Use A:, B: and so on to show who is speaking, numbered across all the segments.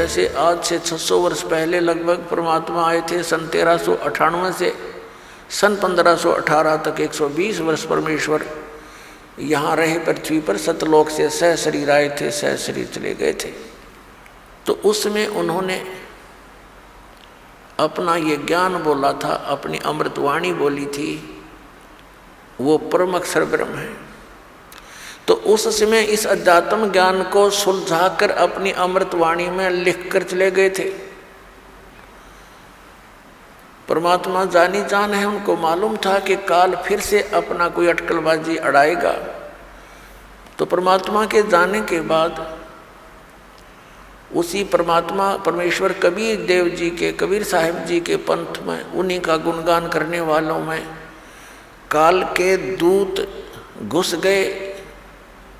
A: जैसे आज से 600 वर्ष पहले लगभग परमात्मा आए थे, सन 1398 से सन 1518 तक 120 वर्ष परमेश्वर यहाँ रहे पृथ्वी पर। सतलोक से सहशरीर आए थे, सहशरीर चले गए थे। तो उसमें उन्होंने अपना ये ज्ञान बोला था, अपनी अमृतवाणी बोली थी, वो परम अक्षर ब्रह्म है। तो उस समय इस अध्यात्म ज्ञान को सुलझाकर अपनी अमृतवाणी में लिख कर चले गए थे। परमात्मा जानी जान है, उनको मालूम था कि काल फिर से अपना कोई अटकलबाजी अड़ाएगा। तो परमात्मा के जाने के बाद उसी परमात्मा परमेश्वर कबीर देव जी के, कबीर साहिब जी के पंथ में, उन्हीं का गुणगान करने वालों में काल के दूत घुस गए।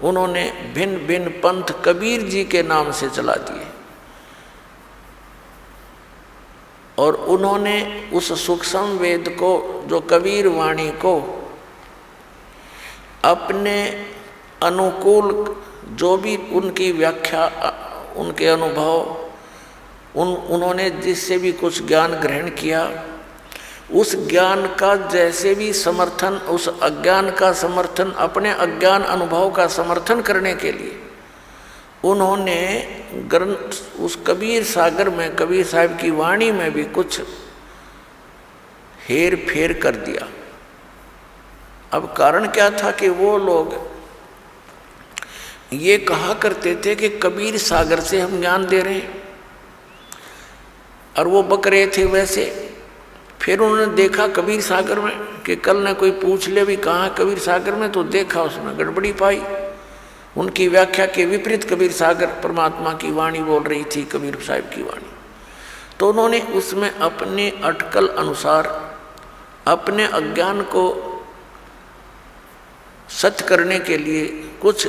A: उन्होंने भिन्न भिन्न पंथ कबीर जी के नाम से चला दिए और उन्होंने उस सूक्ष्म वेद को, जो कबीर वाणी को, अपने अनुकूल जो भी उनकी व्याख्या, उनके अनुभव, उन्होंने जिससे भी कुछ ज्ञान ग्रहण किया, उस ज्ञान का जैसे भी समर्थन, उस अज्ञान का समर्थन, अपने अज्ञान अनुभव का समर्थन करने के लिए उन्होंने ग्रंथ, उस कबीर सागर में, कबीर साहिब की वाणी में भी कुछ हेर फेर कर दिया। अब कारण क्या था कि वो लोग ये कहा करते थे कि कबीर सागर से हम ज्ञान दे रहे हैं, और वो बक रहे थे वैसे। फिर उन्होंने देखा कबीर सागर में कि कल ने कोई पूछ ले भी कहाँ कबीर सागर में, तो देखा उसमें गड़बड़ी पाई। उनकी व्याख्या के विपरीत कबीर सागर परमात्मा की वाणी बोल रही थी, कबीर साहिब की वाणी। तो उन्होंने उसमें अपने अटकल अनुसार अपने अज्ञान को सत्य करने के लिए कुछ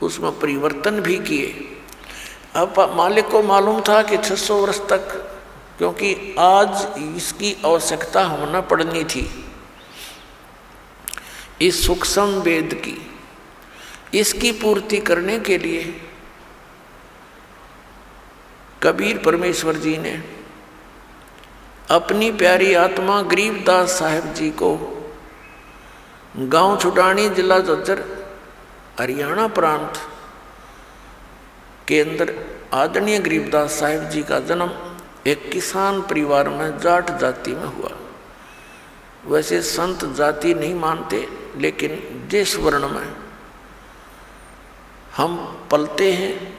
A: उसमें परिवर्तन भी किए। अब मालिक को मालूम था कि 600 वर्ष तक, क्योंकि आज इसकी आवश्यकता होना पड़नी थी, इस सूक्ष्म वेद की, इसकी पूर्ति करने के लिए कबीर परमेश्वर जी ने अपनी प्यारी आत्मा गरीबदास साहिब जी को गांव छुटानी, जिला झज्जर, हरियाणा प्रांत के अंदर आदरणीय गरीबदास साहिब जी का जन्म एक किसान परिवार में जाट जाति में हुआ। वैसे संत जाति नहीं मानते, लेकिन जिस वर्ण में हम पलते हैं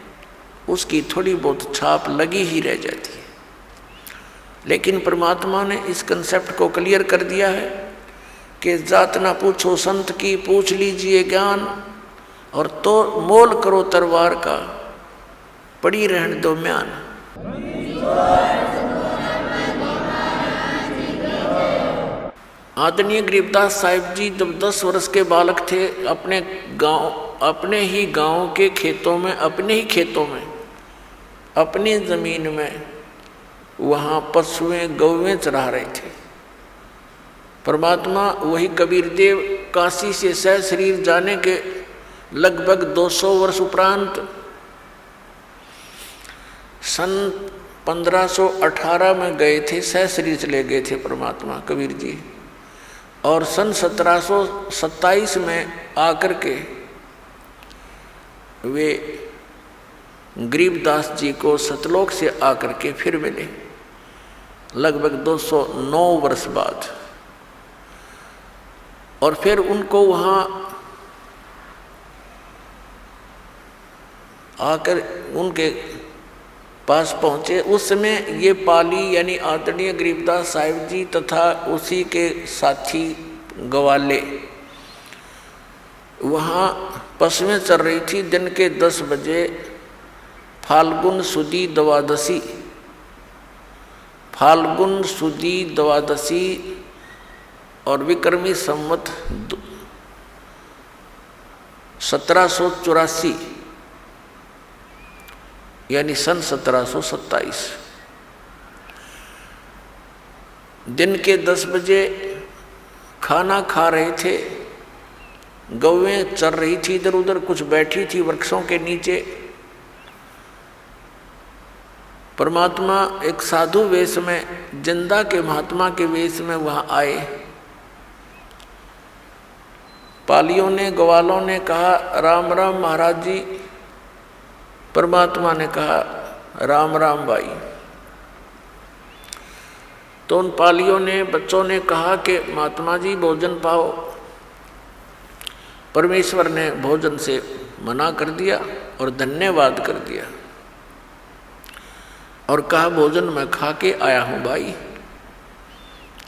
A: उसकी थोड़ी बहुत छाप लगी ही रह जाती है। लेकिन परमात्मा ने इस कंसेप्ट को क्लियर कर दिया है कि जात ना पूछो संत की, पूछ लीजिए ज्ञान, और तो मोल करो तरवार का, पड़ी रहने दो म्यान। आदरणीय गरीबदास साहिब जी जब 10 वर्ष के बालक थे, अपने गांव, अपने ही गांव के खेतों में, अपने ही खेतों में, अपनी जमीन में, वहाँ पशुएं गौवें चरा रहे थे। परमात्मा वही कबीर देव काशी से सहशरीर जाने के लगभग 200 वर्ष उपरांत सन 1518 में गए थे, सहशरीर चले गए थे परमात्मा कबीर जी, और सन 1727 में आकर के वे गरीबदास जी को सतलोक से आकर के फिर मिले, लगभग 209 वर्ष बाद। और फिर उनको वहाँ आकर उनके पास पहुँचे। उस समय ये पाली यानी आदरणीय गरीबदास साहिब जी तथा उसी के साथी गवाले वहाँ पशुएं चल रही थी। दिन के 10 बजे फाल्गुन सुदी द्वादशी, फाल्गुन सुदी द्वादशी और विक्रमी संवत 1784 यानी सन 1727 दिन के 10 बजे खाना खा रहे थे। गौवें चर रही थी इधर उधर, कुछ बैठी थी वृक्षों के नीचे। परमात्मा एक साधु वेश में, जिंदा के महात्मा के वेश में वहां आए। पालियों ने, ग्वालों ने कहा राम राम महाराज जी। परमात्मा ने कहा राम राम भाई। तो उन पालियों ने, बच्चों ने कहा कि महात्मा जी भोजन पाओ। परमेश्वर ने भोजन से मना कर दिया और धन्यवाद कर दिया और कहा भोजन मैं खा के आया हूं भाई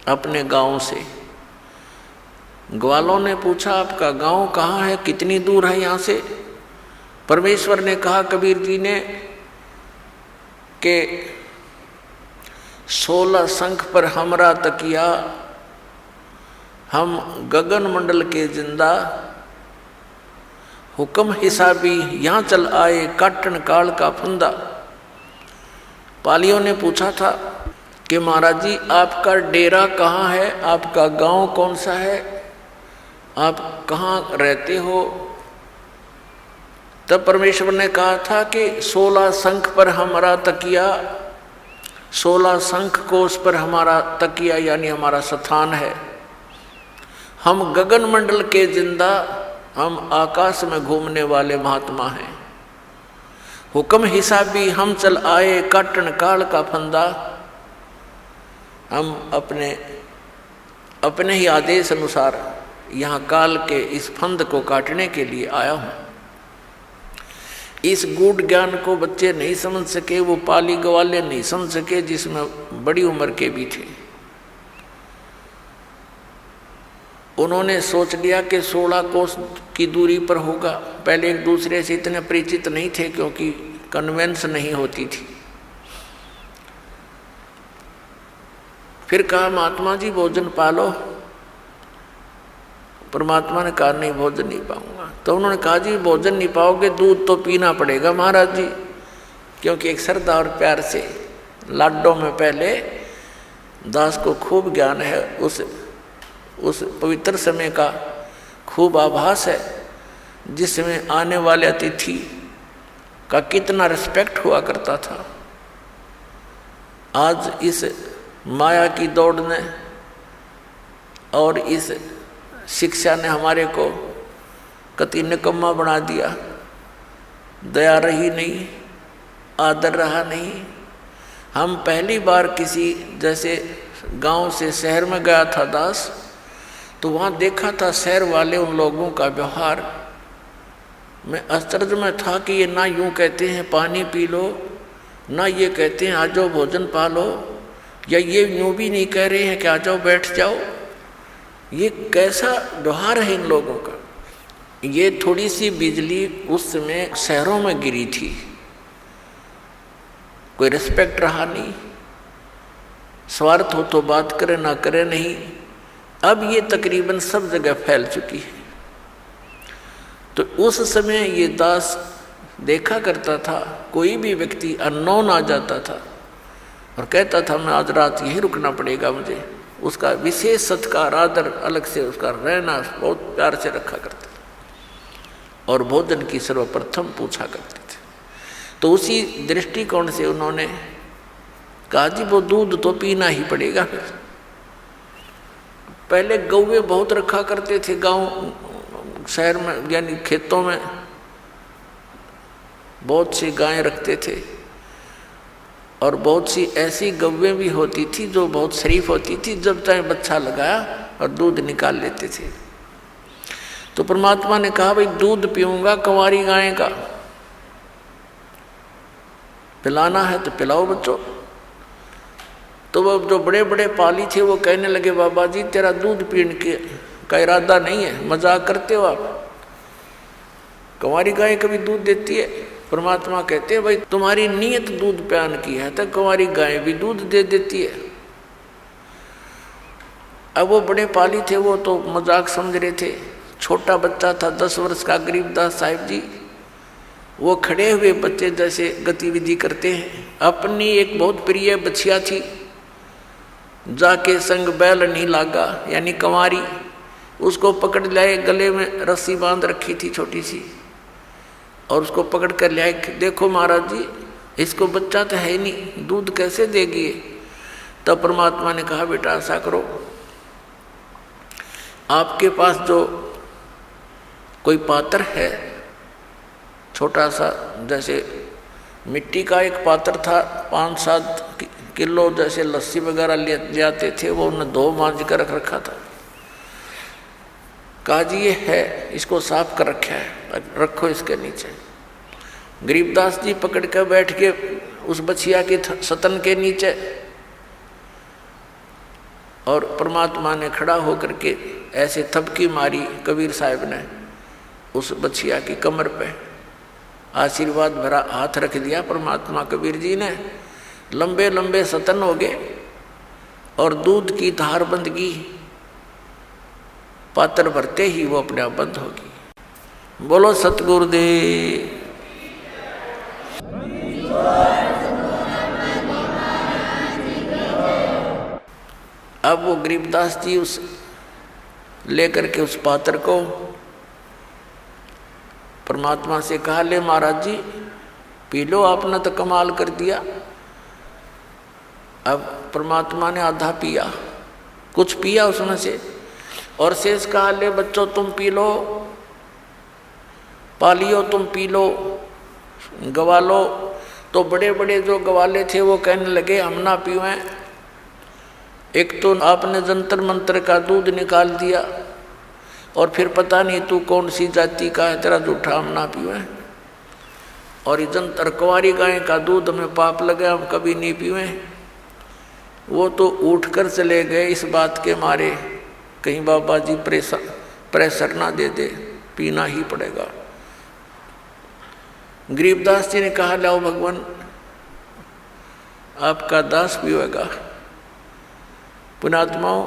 A: अपने गांव से। ग्वालों ने पूछा आपका गांव कहाँ है, कितनी दूर है यहाँ से? परमेश्वर ने कहा कबीर जी ने कि 16 शंख पर हमरा तकिया, हम गगन मंडल के जिंदा, हुक्म हिसाबी यहाँ चल आए, काटन काल का फंदा। पालियों ने पूछा था कि महाराज जी आपका डेरा कहाँ है, आपका गांव कौन सा है, आप कहाँ रहते हो? तब परमेश्वर ने कहा था कि 16 शंख पर हमारा तकिया, 16 शंख कोश पर हमारा तकिया यानी हमारा स्थान है। हम गगन मंडल के जिंदा, हम आकाश में घूमने वाले महात्मा हैं। हुक्म हिसाबी हम चल आए, काटन काल का फंदा। हम अपने ही आदेश अनुसार यहाँ काल के इस फंद को काटने के लिए आया हूँ। इस गूढ़ ज्ञान को बच्चे नहीं समझ सके, वो पाली ग्वाले नहीं समझ सके, जिसमें बड़ी उम्र के भी थे। उन्होंने सोच लिया कि 16 कोस की दूरी पर होगा। पहले एक दूसरे से इतने परिचित नहीं थे क्योंकि कन्वेंस नहीं होती थी। फिर कहा महात्मा जी भोजन पालो। परमात्मा ने कहा नहीं भोजन नहीं पाऊंगा। तो उन्होंने कहा जी भोजन नहीं पाओगे, दूध तो पीना पड़ेगा महाराज जी, क्योंकि एक श्रद्धा और प्यार से लाडों में पहले दास को खूब ज्ञान है, उस पवित्र समय का खूब आभास है, जिसमें आने वाले अतिथि का कितना रिस्पेक्ट हुआ करता था। आज इस माया की दौड़ ने और इस शिक्षा ने हमारे को कति निकम्मा बना दिया। दया रही नहीं, आदर रहा नहीं। हम पहली बार किसी जैसे गांव से शहर में गया था दास, तो वहाँ देखा था शहर वाले उन लोगों का व्यवहार। मैं आश्चर्य में था कि ये ना यूँ कहते हैं पानी पी लो, ना ये कहते हैं आ जाओ भोजन पा लो, या ये यूँ भी नहीं कह रहे हैं कि आ जाओ बैठ जाओ। ये कैसा व्यवहार है इन लोगों का। ये थोड़ी सी बिजली उस समय शहरों में गिरी थी, कोई रिस्पेक्ट रहा नहीं, स्वार्थ हो तो बात करे ना करे नहीं। अब ये तकरीबन सब जगह फैल चुकी है। तो उस समय ये दास देखा करता था, कोई भी व्यक्ति अननोन आ जाता था और कहता था मैं आज रात यहीं रुकना पड़ेगा मुझे, उसका विशेष सत्कार आदर अलग से उसका रहना बहुत प्यार से रखा करते थे और भोजन की सर्वप्रथम पूछा करते थे। तो उसी दृष्टिकोण से उन्होंने कहा जी वो दूध तो पीना ही पड़ेगा। फिर पहले गौवे बहुत रखा करते थे गांव शहर में, यानी खेतों में बहुत सी गायें रखते थे और बहुत सी ऐसी गौवें भी होती थी जो बहुत शरीफ होती थी, जब चाहे बच्चा लगाया और दूध निकाल लेते थे। तो परमात्मा ने कहा भाई दूध पीऊंगा कंवारी गाय का, पिलाना है तो पिलाओ बच्चों। तो वो जो बड़े बड़े पाली थे वो कहने लगे बाबा जी तेरा दूध पीने का इरादा नहीं है, मजाक करते हो आप, कंवारी गाय कभी दूध देती है? परमात्मा कहते हैं भाई तुम्हारी नीयत दूध प्यान की है तो कंवारी गाय भी दूध दे देती है। अब वो बड़े पाली थे, वो तो मजाक समझ रहे थे। छोटा बच्चा था 10 वर्ष का गरीबदास साहिब जी, वो खड़े हुए बच्चे जैसे गतिविधि करते हैं। अपनी एक बहुत प्रिय बछिया थी, जाके संग बैल नहीं लागा यानी कंवारी, उसको पकड़ लाए, गले में रस्सी बांध रखी थी छोटी सी, और उसको पकड़ कर लाए। देखो महाराज जी इसको बच्चा तो है ही नहीं, दूध कैसे देगी। तब परमात्मा ने कहा बेटा ऐसा करो, आपके पास जो कोई पात्र है छोटा सा, जैसे मिट्टी का एक पात्र था, 5-7 किलो जैसे लस्सी वगैरह ले जाते थे, वो उन्हें धो मांझ कर रख रखा था। कहा जी ये है, इसको साफ कर रखा है, रखो इसके नीचे। गरीबदास जी पकड़ कर बैठ के उस बछिया के सतन के नीचे, और परमात्मा ने खड़ा होकर के ऐसे थपकी मारी कबीर साहब ने उस बछिया की कमर पे, आशीर्वाद भरा हाथ रख दिया परमात्मा कबीर जी ने। लंबे लंबे सतन हो गए और दूध की धार बंद की, पात्र भरते ही वो अपने आप बंद होगी। बोलो सतगुरुदेव। अब वो गरीबदास जी उस लेकर के उस पात्र को परमात्मा से कहा, ले महाराज जी पी लो, आपने तो कमाल कर दिया। अब परमात्मा ने आधा पिया, कुछ पिया उसमें से, और शेष कहा ले बच्चों तुम पी लो, पालियो तुम पी लो, गवा लो। तो बड़े बड़े जो गवाले थे वो कहने लगे हम ना पीवें, एक तो आपने जंतर मंत्र का दूध निकाल दिया, और फिर पता नहीं तू कौन सी जाति का है, तेरा जूठा हम ना पीवें, और ये जंतर कुंवारी गाय का दूध हमें पाप लगे, हम कभी नहीं पीवें। वो तो उठ कर चले गए इस बात के मारे, कहीं बाबा जी प्रेशर ना दे दे, पीना ही पड़ेगा। गरीबदास जी ने कहा लाओ भगवान आपका दास पीवेगा। पुणात्माओं,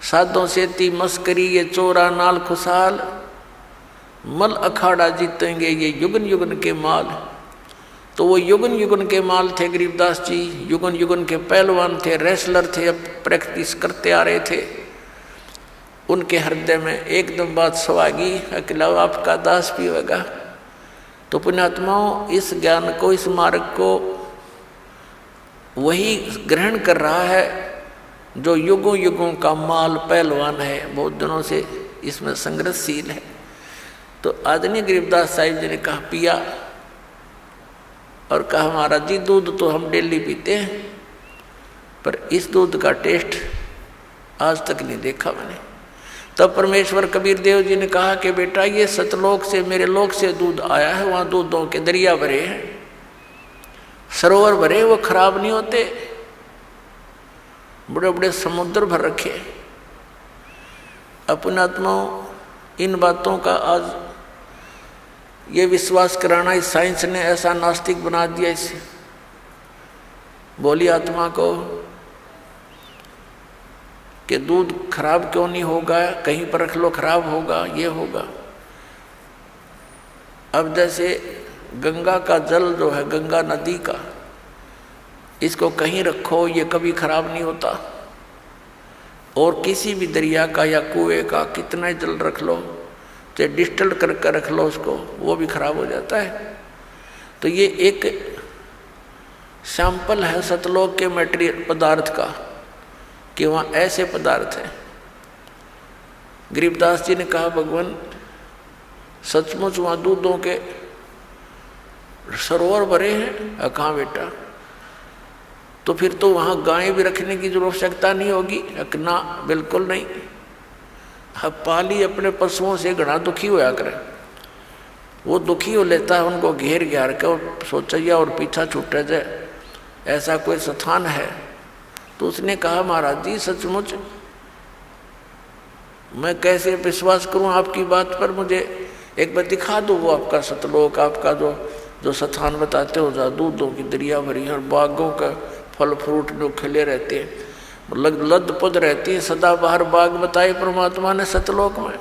A: साधों से ती मस्करी ये चोरा नाल खुशाल, मल अखाड़ा जीतेंगे ये युगन युगन के माल। तो वो युगन युगन के माल थे गरीबदास जी, युगन युगन के पहलवान थे, रेसलर थे, अब प्रैक्टिस करते आ रहे थे। उनके हृदय में एकदम बात सवागी, अकेला आपका दास पीवेगा। तो पुण्यात्माओं, इस ज्ञान को, इस मार्ग को वही ग्रहण कर रहा है जो युगों युगों का माल पहलवान है, बहुत दिनों से इसमें संघर्षशील है। तो आदरणीय गरीबदास साहिब जी ने कहा पिया, और कहा महाराज जी दूध तो हम डेली पीते हैं, पर इस दूध का टेस्ट आज तक नहीं देखा मैंने। तब परमेश्वर कबीर देव जी ने कहा कि बेटा ये सतलोक से, मेरे लोक से दूध आया है, वहाँ दूधों के दरिया भरे हैं, सरोवर भरे, वो खराब नहीं होते, बड़े बड़े समुद्र भर रखे। अपनात्माओं, इन बातों का आज ये विश्वास कराना इस साइंस ने ऐसा नास्तिक बना दिया इस भोली आत्मा को कि दूध खराब क्यों नहीं होगा, कहीं पर रख लो खराब होगा, ये होगा। अब जैसे गंगा का जल जो है, गंगा नदी का, इसको कहीं रखो ये कभी खराब नहीं होता, और किसी भी दरिया का या कुएं का कितना ही जल रख लो, चाहे डिस्टिल करके रख लो उसको, वो भी खराब हो जाता है। तो ये एक सैंपल है सतलोक के मटेरियल पदार्थ का कि वहाँ ऐसे पदार्थ हैं। गरीबदास जी ने कहा भगवान सचमुच वहाँ दूधों के सरोवर भरे हैं। कहाँ बेटा, तो फिर तो वहाँ गाय भी रखने की जो आवश्यकता नहीं होगी। ना बिल्कुल नहीं, अब पाली अपने पशुओं से घना दुखी होया करे, वो दुखी हो लेता है, उनको घेर घार के और सोचा और पीछा छूटे जाए, ऐसा कोई स्थान है। तो उसने कहा महाराज जी सचमुच मैं कैसे विश्वास करूं आपकी बात पर, मुझे एक बार दिखा दो वो आपका सतलोक, आपका जो स्थान बताते हो जहाँ दूधों की दरिया भरी है और बागों का फल फ्रूट जो खिले रहते हैं, लद पुद रहती है, सदाबहार बाग बताए परमात्मा ने सतलोक में।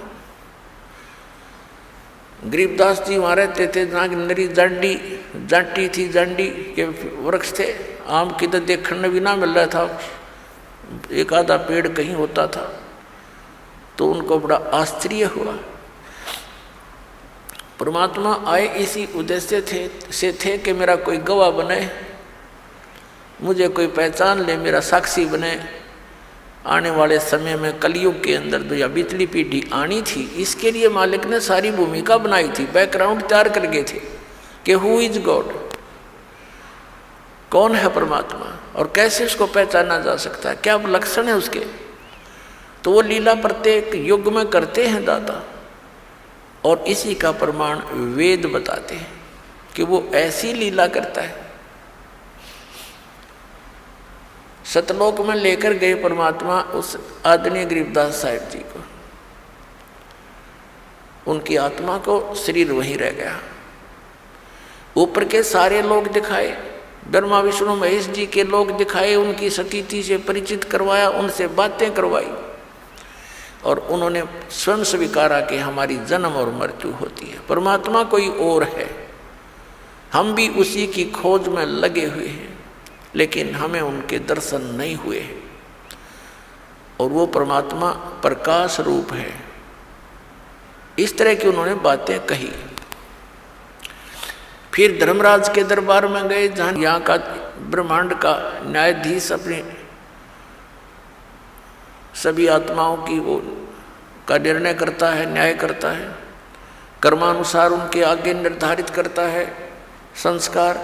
A: गरीबदास जी वहाँ रहते थे जहाँ नरी जाटी थी, जांडी के वृक्ष थे, आम की तो देखने भी ना मिल रहा था, एक आधा पेड़ कहीं होता था। तो उनको बड़ा आश्चर्य हुआ। परमात्मा आए इसी उद्देश्य से थे कि मेरा कोई गवाह बने, मुझे कोई पहचान ले, मेरा साक्षी बने। आने वाले समय में कलयुग के अंदर जो या बीतली पीढ़ी आनी थी, इसके लिए मालिक ने सारी भूमिका बनाई थी, बैकग्राउंड तैयार कर गए थे कि हु इज गॉड, कौन है परमात्मा और कैसे उसको पहचाना जा सकता है, क्या लक्षण है उसके। तो वो लीला प्रत्येक युग में करते हैं दाता, और इसी का प्रमाण वेद बताते हैं कि वो ऐसी लीला करता है। सतलोक में लेकर गए परमात्मा उस आदरणीय गरीबदास साहिब जी को, उनकी आत्मा को, शरीर वहीं रह गया। ऊपर के सारे लोग दिखाए, ब्रह्मा विष्णु महेश जी के लोग दिखाए, उनकी सतीति से परिचित करवाया, उनसे बातें करवाई, और उन्होंने स्वयं स्वीकारा कि हमारी जन्म और मृत्यु होती है, परमात्मा कोई और है, हम भी उसी की खोज में लगे हुए हैं, लेकिन हमें उनके दर्शन नहीं हुए हैं। और वो परमात्मा प्रकाश रूप है। इस तरह की उन्होंने बातें कही। फिर धर्मराज के दरबार में गए, जहाँ यहाँ का ब्रह्मांड का न्यायाधीश अपने सभी आत्माओं की वो का निर्णय करता है, न्याय करता है, कर्मानुसार उनके आगे निर्धारित करता है संस्कार।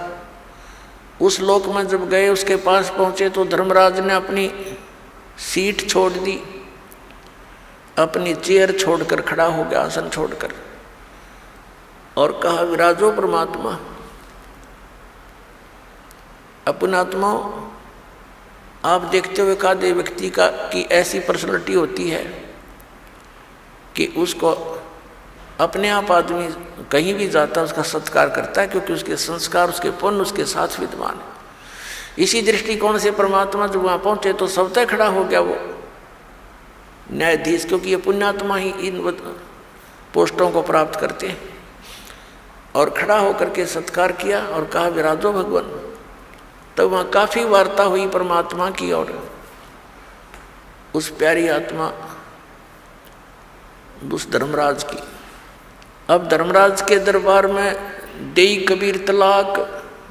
A: उस लोक में जब गए, उसके पास पहुँचे तो धर्मराज ने अपनी सीट छोड़ दी, अपनी चेयर छोड़कर खड़ा हो गया, आसन छोड़कर, और कहा, विराजो परमात्मा। अपने आत्माओं, आप देखते हुए कहा दे व्यक्ति का की ऐसी पर्सनैलिटी होती है कि उसको अपने आप आदमी कहीं भी जाता है उसका सत्कार करता है, क्योंकि उसके संस्कार, उसके पुण्य उसके साथ विद्यमान है। इसी दृष्टिकोण से परमात्मा जब वहाँ पहुँचे तो स्वतः खड़ा हो गया वो न्यायाधीश, क्योंकि ये पुण्यात्मा ही इन पोस्टों को प्राप्त करते हैं। और खड़ा होकर के सत्कार किया और कहा, विराजो भगवान। तब वहाँ काफ़ी वार्ता हुई परमात्मा की और उस प्यारी आत्मा उस धर्मराज की। अब धर्मराज के दरबार में देई कबीर तलाक,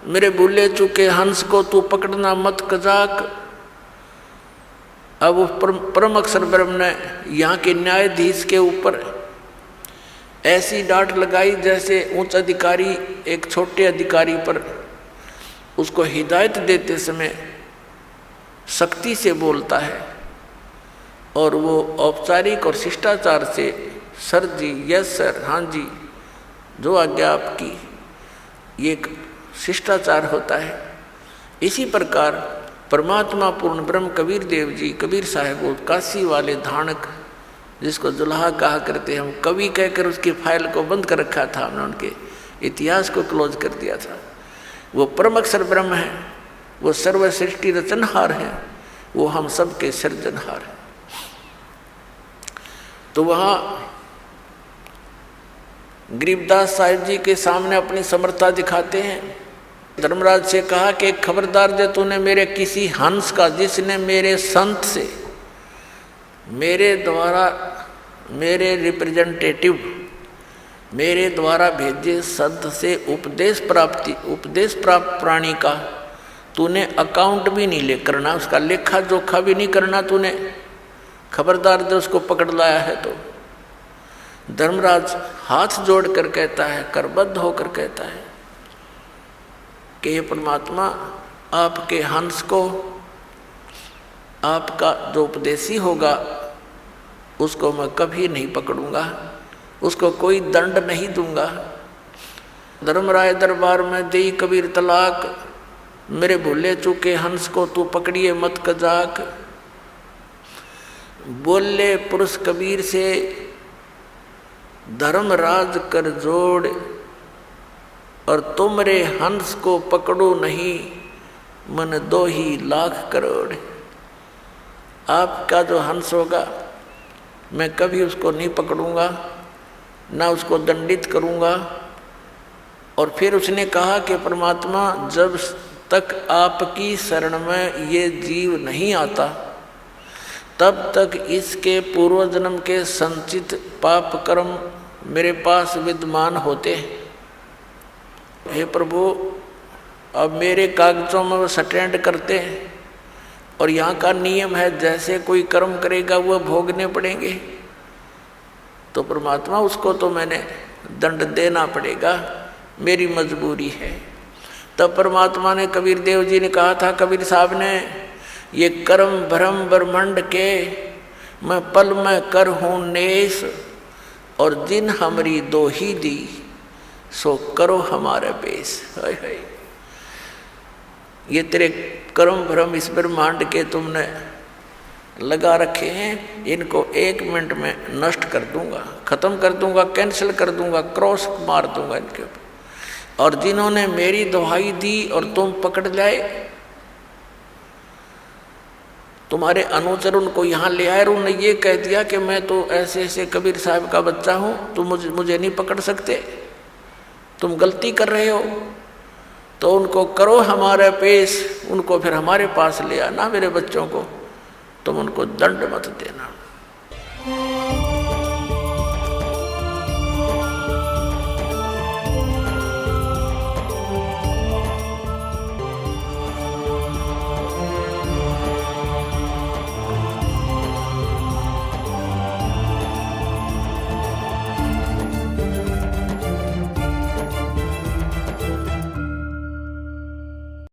A: मेरे भूले चुके हंस को तू पकड़ना मत कजाक। अब वो परम अक्षर ब्रह्म ने यहाँ के न्यायाधीश के ऊपर ऐसी डांट लगाई जैसे उच्च अधिकारी एक छोटे अधिकारी पर उसको हिदायत देते समय सख्ती से बोलता है, और वो औपचारिक और शिष्टाचार से सर जी, यस सर, हाँ जी, जो आज्ञा आपकी, ये एक शिष्टाचार होता है। इसी प्रकार परमात्मा पूर्ण ब्रह्म कबीर देव जी, कबीर साहब, वो काशी वाले धानक जिसको जुल्हा कहा करते, हम कवि कहकर उसकी फाइल को बंद कर रखा था, हमने उनके इतिहास को क्लोज कर दिया था। वो परम अक्षर ब्रह्म है, वो सर्व सृष्टि रचनहार है, वो हम सब के सृजनहार है। तो वहाँ गरीबदास साहिब जी के सामने अपनी समर्था दिखाते हैं। धर्मराज से कहा कि खबरदार दे तूने मेरे किसी हंस का, जिसने मेरे संत से, मेरे द्वारा, मेरे रिप्रेजेंटेटिव, मेरे द्वारा भेजे संत से उपदेश प्राप्त प्राणी का तूने अकाउंट भी नहीं ले करना, उसका लेखा जोखा भी नहीं करना तूने, खबरदार दे उसको पकड़ लाया है तो। धर्मराज हाथ जोड़कर कहता है, करबद्ध होकर कहता है कि ये परमात्मा, आपके हंस को, आपका जो उपदेशी होगा उसको मैं कभी नहीं पकड़ूंगा, उसको कोई दंड नहीं दूंगा। धर्मराय दरबार में देई कबीर तलाक, मेरे भूले चूके हंस को तू पकड़िए मत कजाक। बोले पुरुष कबीर से धर्मराज कर जोड़, और तुमरे हंस को पकड़ो नहीं मन 2 लाख करोड़। आपका जो हंस होगा मैं कभी उसको नहीं पकड़ूंगा, ना उसको दंडित करूंगा। और फिर उसने कहा कि परमात्मा, जब तक आपकी शरण में ये जीव नहीं आता तब तक इसके पूर्व जन्म के संचित पाप कर्म मेरे पास विद्यमान होते। हे प्रभु, अब मेरे कागजों में वो स्टैंड करते हैं और यहाँ का नियम है जैसे कोई कर्म करेगा वह भोगने पड़ेंगे, तो परमात्मा उसको तो मैंने दंड देना पड़ेगा, मेरी मजबूरी है। तब परमात्मा ने, कबीर देव जी ने कहा था, कबीर साहब ने, ये कर्म भ्रम ब्रह्मंड के मैं पल में कर हूँ नेस, और जिन हमारी दो ही दी सो करो हमारे पेश। हाय हाय, ये तेरे कर्म भ्रम इस ब्रह्मांड के तुमने लगा रखे हैं, इनको 1 मिनट में नष्ट कर दूंगा, खत्म कर दूंगा, कैंसिल कर दूंगा, क्रॉस मार दूंगा इनके ऊपर। और जिन्होंने मेरी दुहाई दी और तुम पकड़ लाए, तुम्हारे अनुचर उनको यहाँ ले आए और उन्होंने ये कह दिया कि मैं तो ऐसे ऐसे कबीर साहब का बच्चा हूँ, तुम मुझे नहीं पकड़ सकते, तुम गलती कर रहे हो, तो उनको करो हमारे पेश, उनको फिर हमारे पास ले आना, मेरे बच्चों को, तुम उनको दंड मत देना।